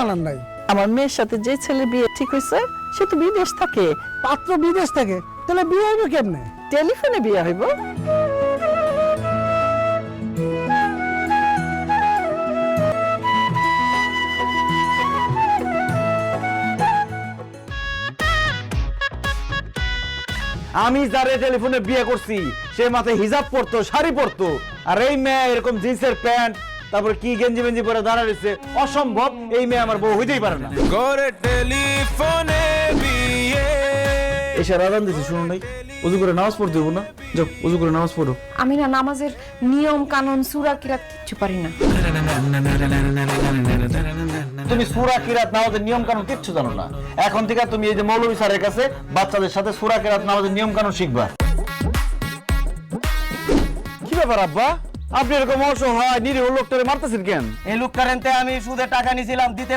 জানান নাই? আমার মেয়ের সাথে যে ছেলে বিয়ে ঠিক হয়েছে সে তো বিদেশ থাকে। পাত্র বিদেশ থেকে, তাহলে বিয়ে হইবে কেমনে? টেলিফোনে বিয়ে হইব। আমি যারে টেলিফোনে বিয়ে করছি সে মাথায় হিজাব পরতো, শাড়ি পরতো, আর এই মেয়ে এরকম জিন্সের প্যান্ট তারপর কি গেঞ্জি মেঞ্জি পরে দাঁড়া রয়েছে। অসম্ভব, এই মেয়ে আমার বউ হইতেই পারে না। করে টেলিফোনে বিয়ে এসে রাজান দিছি, শুনুন নাই উজু করে নামাজ পড়তে হবো না? যাও উজু করে নামাজ পড়ো। আমি না নামাজের নিয়ম কানুন সূরা কিরাত কিচ্ছু পারি না। তুমি সূরা কিরাত নামাজের নিয়ম কানুন কিচ্ছু জানো না। এখন থেকে তুমি এই যে মৌলভী স্যারের কাছে বাচ্চাদের সাথে সূরা কিরাত নামাজের নিয়ম কানুন শিখবা। কি ব্যাপার আব্বা, আপনি এরকম অসহায় নিরীহ লোকটারে মারতেছেন কেন? এই লোক কারেন্টে আমি সুদে টাকা নিয়েছিলাম দিতে